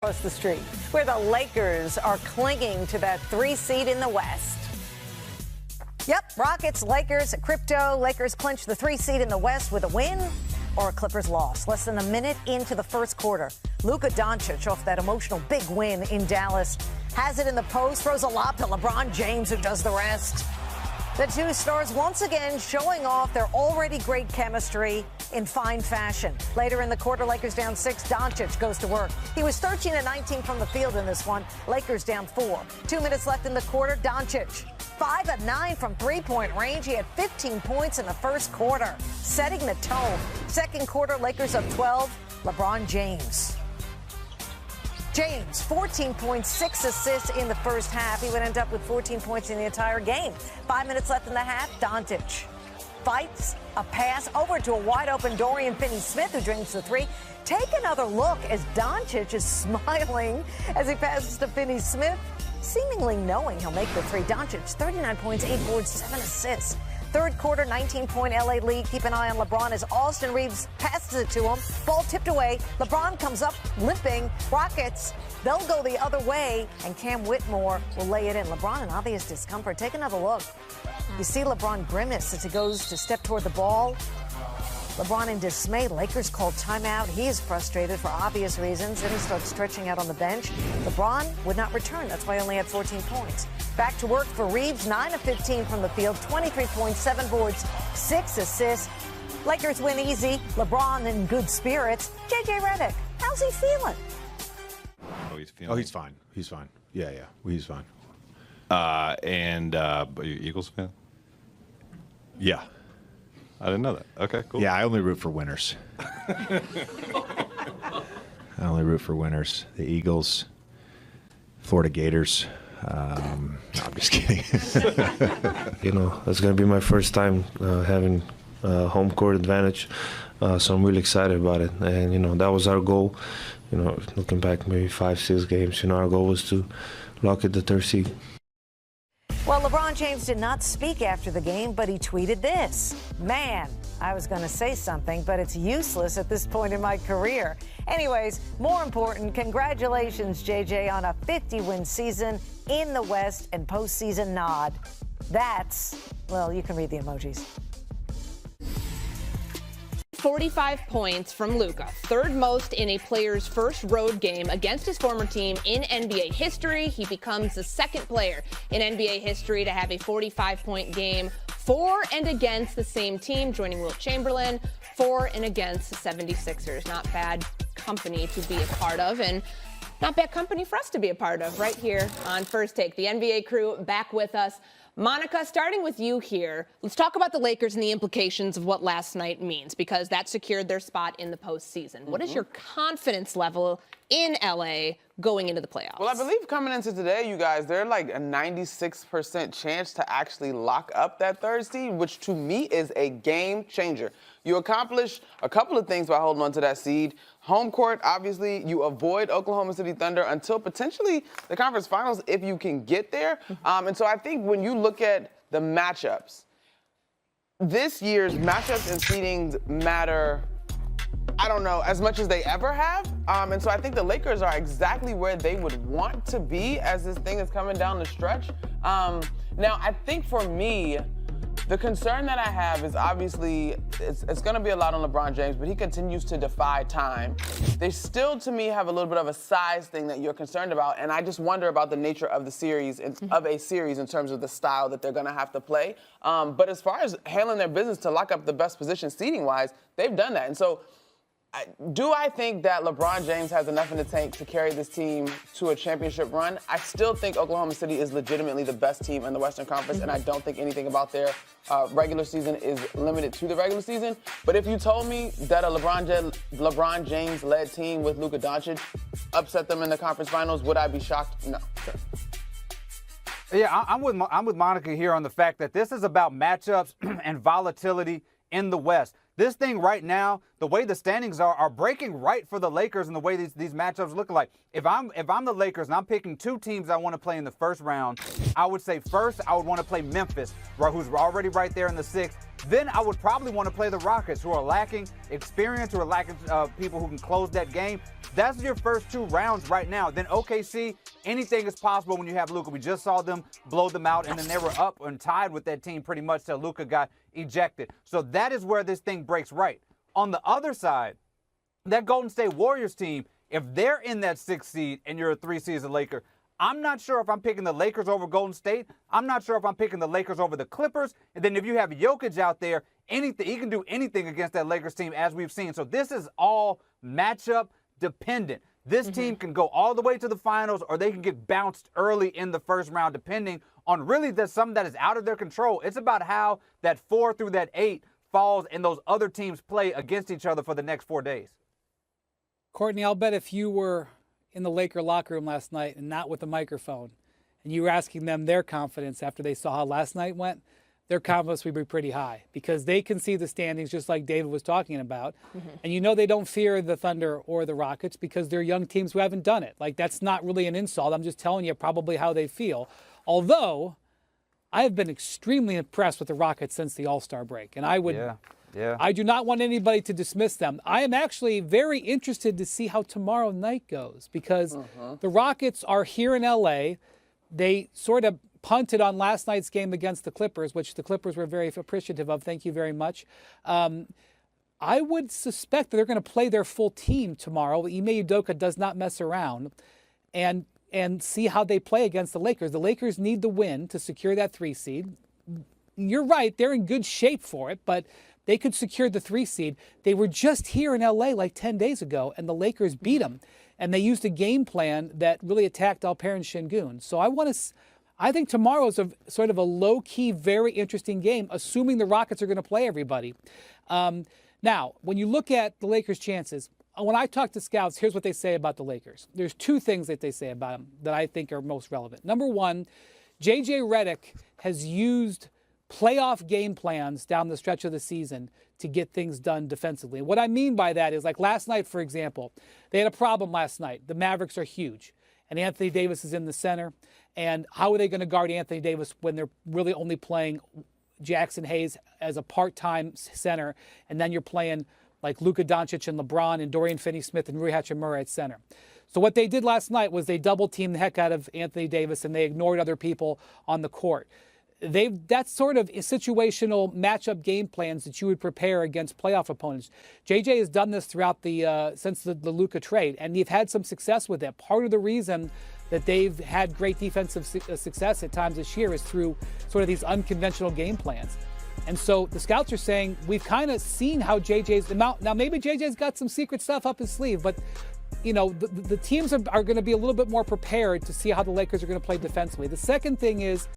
Across the street, where the Lakers are clinging to that 3 seed in the West. Yep, Rockets, Lakers, crypto. Lakers clinch the 3 seed in the West with a win or a Clippers loss. Less than a minute into the first quarter, Luka Doncic, off that emotional big win in Dallas, has it in the post, throws a lob to LeBron James, who does the rest. The two stars once again showing off their already great chemistry in fine fashion. Later in the quarter, Lakers down 6. Doncic goes to work. He was 13 of 19 from the field in this one. Lakers down 4. 2 minutes left in the quarter. Doncic 5 of 9 from three-point range. He had 15 points in the first quarter, setting the tone. Second quarter, Lakers up 12. LeBron James. 14.6 assists in the first half. He would end up with 14 points in the entire game. 5 minutes left in the half. Doncic fights a pass over to a wide-open Dorian Finney-Smith, who drains the 3. Take another look as Doncic is smiling as he passes to Finney-Smith, seemingly knowing he'll make the 3. Doncic, 39 points, 8 boards, 7 assists. Third quarter, 19-point L.A. lead. Keep an eye on LeBron as Austin Reeves passes it to him. Ball tipped away. LeBron comes up limping. Rockets, they'll go the other way, and Cam Whitmore will lay it in. LeBron in obvious discomfort. Take another look. You see LeBron grimace as he goes to step toward the ball. LeBron in dismay. Lakers called timeout. He is frustrated for obvious reasons. Then he starts stretching out on the bench. LeBron would not return. That's why he only had 14 points. Back to work for Reeves. 9 of 15 from the field. 23 points, 7 boards, 6 assists. Lakers win easy. LeBron in good spirits. J.J. Redick, how's he feeling? He's fine. He's fine. Yeah, he's fine. Are you Eagles fan? Yeah. I didn't know that. Okay, cool. Yeah, I only root for winners. I only root for winners. The Eagles, Florida Gators. No, I'm just kidding. It's going to be my first time having home court advantage, so I'm really excited about it. And, that was our goal. Looking back maybe 5-6 games, our goal was to lock at the 3rd seed. Well, LeBron James did not speak after the game, but he tweeted this. Man, I was going to say something, but it's useless at this point in my career. Anyways, more important, congratulations, JJ, on a 50-win season in the West and postseason nod. That's, well, you can read the emojis. 45 points from Luka, third most in a player's first road game against his former team in NBA history. He becomes the second player in NBA history to have a 45-point game for and against the same team, joining Wilt Chamberlain, for and against the 76ers. Not bad company to be a part of, and not bad company for us to be a part of right here on First Take. The NBA crew back with us. Monica, starting with you here, let's talk about the Lakers and the implications of what last night means, because that secured their spot in the postseason. What is your confidence level in L.A. going into the playoffs? Well, I believe coming into today, you guys, they're like a 96% chance to actually lock up that 3rd seed, which to me is a game changer. You accomplish a couple of things by holding on to that seed. Home court, obviously, you avoid Oklahoma City Thunder until potentially the conference finals if you can get there. And so I think when you look at the matchups, this year's matchups and seedings matter, I don't know, as much as they ever have. And so I think the Lakers are exactly where they would want to be as this thing is coming down the stretch. Now, I think for me, the concern that I have is obviously it's going to be a lot on LeBron James, but he continues to defy time. They still, to me, have a little bit of a size thing that you're concerned about, and I just wonder about the nature of the series, of a series in terms of the style that they're going to have to play. But as far as handling their business to lock up the best position seeding-wise, they've done that. And so do I think that LeBron James has enough in the tank to carry this team to a championship run? I still think Oklahoma City is legitimately the best team in the Western Conference, and I don't think anything about their regular season is limited to the regular season. But if you told me that a LeBron James-led team with Luka Doncic upset them in the conference finals, would I be shocked? No. Sure. Yeah, I'm with Monica here on the fact that this is about matchups and volatility in the West. This thing right now, the way the standings are breaking right for the Lakers and the way these matchups look like. If I'm the Lakers and I'm picking two teams I want to play in the first round, I would say first I would want to play Memphis, who's already right there in the 6th. Then I would probably want to play the Rockets, who are lacking experience, who are lacking people who can close that game. That's your first 2 rounds right now. Then OKC, anything is possible when you have Luka. We just saw them blow them out, and then they were up and tied with that team pretty much till Luka got ejected. So that is where this thing breaks right. On the other side, that Golden State Warriors team, if they're in that 6th seed and you're a 3 seed as a Laker, I'm not sure if I'm picking the Lakers over Golden State. I'm not sure if I'm picking the Lakers over the Clippers. And then if you have Jokic out there, he can do anything against that Lakers team, as we've seen. So this is all matchup dependent. This team can go all the way to the finals, or they can get bounced early in the first round, depending on really something that is out of their control. It's about how that 4 through that 8 falls and those other teams play against each other for the next 4 days. Courtney, I'll bet if you were in the Laker locker room last night and not with a microphone, and you were asking them their confidence after they saw how last night went, their confidence would be pretty high because they can see the standings just like David was talking about. And you know they don't fear the Thunder or the Rockets because they're young teams who haven't done it. Like, that's not really an insult. I'm just telling you probably how they feel. Although, I have been extremely impressed with the Rockets since the All-Star break. And I would... Yeah. I do not want anybody to dismiss them. I am actually very interested to see how tomorrow night goes because the Rockets are here in L.A. They sort of punted on last night's game against the Clippers, which the Clippers were very appreciative of. Thank you very much. I would suspect that they're going to play their full team tomorrow. Ime Udoka does not mess around, and see how they play against the Lakers. The Lakers need the win to secure that 3 seed. You're right. They're in good shape for it, but they could secure the 3 seed. They were just here in L.A. like 10 days ago, and the Lakers beat them. And they used a game plan that really attacked Alperen Şengün. So I think tomorrow is a sort of a low-key, very interesting game, assuming the Rockets are going to play everybody. Now, when you look at the Lakers' chances, when I talk to scouts, here's what they say about the Lakers. There's 2 things that they say about them that I think are most relevant. Number 1, J.J. Redick has used playoff game plans down the stretch of the season to get things done defensively. And what I mean by that is, like last night, for example, they had a problem last night. The Mavericks are huge, and Anthony Davis is in the center. And how are they going to guard Anthony Davis when they're really only playing Jackson Hayes as a part-time center, and then you're playing like Luka Doncic and LeBron and Dorian Finney-Smith and Rui Hachimura at center? So what they did last night was they double-teamed the heck out of Anthony Davis, and they ignored other people on the court. That's sort of situational matchup game plans that you would prepare against playoff opponents. JJ has done this throughout since the Luka trade, and they've had some success with it. Part of the reason that they've had great defensive success at times this year is through sort of these unconventional game plans. And so the scouts are saying we've kind of seen how JJ's now maybe JJ's got some secret stuff up his sleeve, but you know, the teams are going to be a little bit more prepared to see how the Lakers are going to play defensively. The second thing is